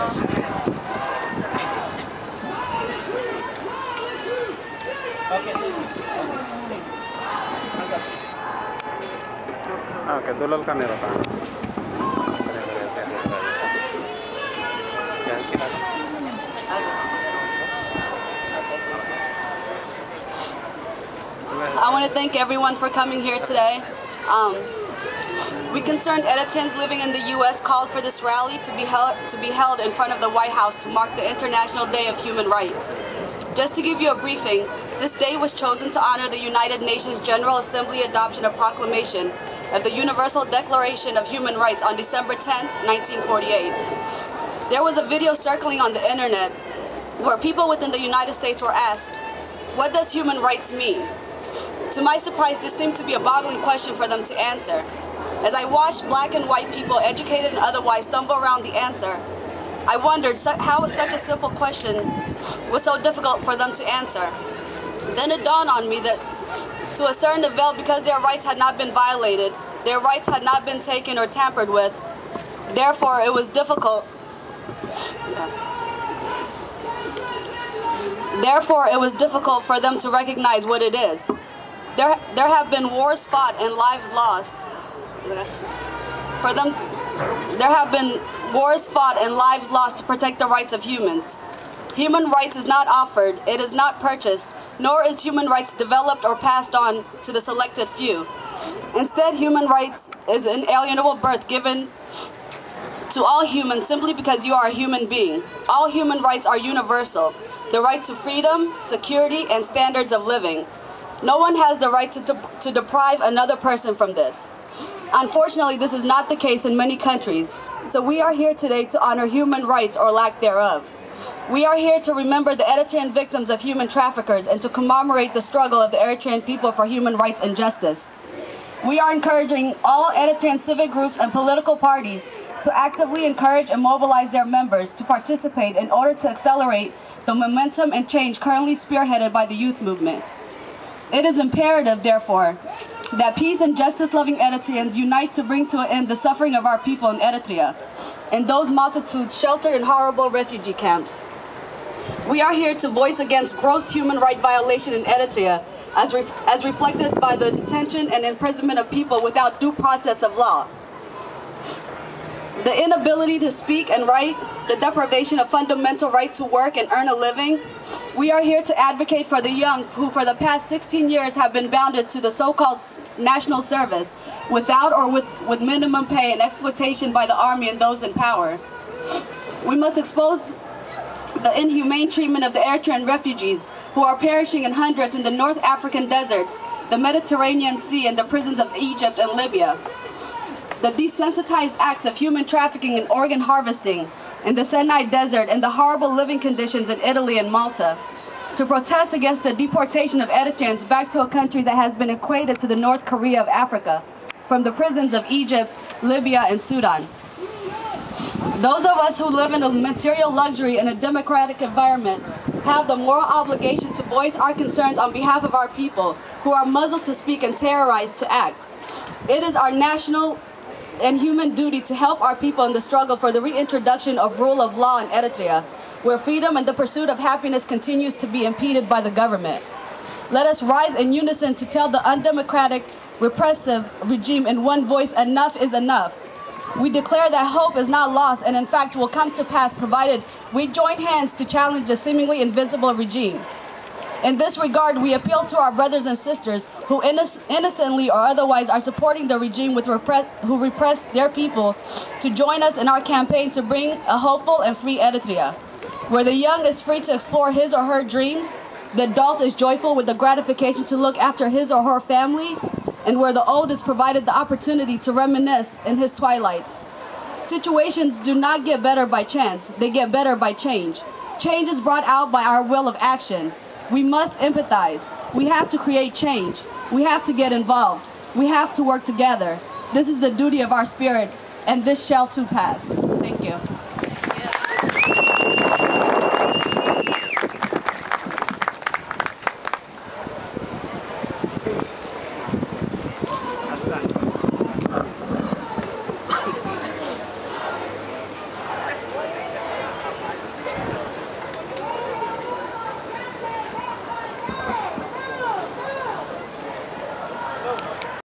Oke, dulal kamera pa. I want to thank everyone for coming here today. We concerned Eritreans living in the U.S. called for this rally to be held in front of the White House to mark the International Day of Human Rights. Just to give you a briefing, this day was chosen to honor the United Nations General Assembly adoption of proclamation of the Universal Declaration of Human Rights on December 10, 1948. There was a video circling on the internet where people within the United States were asked, "What does human rights mean?" To my surprise, this seemed to be a boggling question for them to answer. As I watched black and white people, educated and otherwise, stumble around the answer, I wondered how such a simple question was so difficult for them to answer. Then it dawned on me that to assert the veil, because their rights had not been violated, their rights had not been taken or tampered with, therefore it was difficult. Therefore, it was difficult for them to recognize what it is. There have been wars fought and lives lost. There have been wars fought and lives lost to protect the rights of humans. Human rights is not offered, it is not purchased, nor is human rights developed or passed on to the selected few. Instead, human rights is an inalienable birth given to all humans simply because you are a human being. All human rights are universal. The right to freedom, security, and standards of living. No one has the right to deprive another person from this. Unfortunately, this is not the case in many countries. So we are here today to honor human rights or lack thereof. We are here to remember the Eritrean victims of human traffickers and to commemorate the struggle of the Eritrean people for human rights and justice. We are encouraging all Eritrean civic groups and political parties to actively encourage and mobilize their members to participate in order to accelerate the momentum and change currently spearheaded by the youth movement. It is imperative, therefore, that peace and justice-loving Eritreans unite to bring to an end the suffering of our people in Eritrea and those multitudes sheltered in horrible refugee camps. We are here to voice against gross human rights violation in Eritrea as reflected by the detention and imprisonment of people without due process of law. The inability to speak and write, the deprivation of fundamental right to work and earn a living. We are here to advocate for the young who for the past 16 years have been bounded to the so-called national service without or with minimum pay and exploitation by the army and those in power. We must expose the inhumane treatment of the Eritrean refugees who are perishing in hundreds in the North African deserts, the Mediterranean Sea, and the prisons of Egypt and Libya. The desensitized acts of human trafficking and organ harvesting in the Sinai Desert and the horrible living conditions in Italy and Malta. To protest against the deportation of Eritreans back to a country that has been equated to the North Korea of Africa, from the prisons of Egypt, Libya, and Sudan. Those of us who live in a material luxury in a democratic environment have the moral obligation to voice our concerns on behalf of our people who are muzzled to speak and terrorized to act. It is our national and human duty to help our people in the struggle for the reintroduction of rule of law in Eritrea, where freedom and the pursuit of happiness continues to be impeded by the government. Let us rise in unison to tell the undemocratic, repressive regime in one voice, enough is enough. We declare that hope is not lost and in fact will come to pass provided we join hands to challenge the seemingly invincible regime. In this regard, we appeal to our brothers and sisters who innocently or otherwise are supporting the regime who repress their people to join us in our campaign to bring a hopeful and free Eritrea, where the young is free to explore his or her dreams, the adult is joyful with the gratification to look after his or her family, and where the old is provided the opportunity to reminisce in his twilight. Situations do not get better by chance, they get better by change. Change is brought out by our will of action. We must empathize. We have to create change. We have to get involved. We have to work together. This is the duty of our spirit, and this shall too pass. Thank you.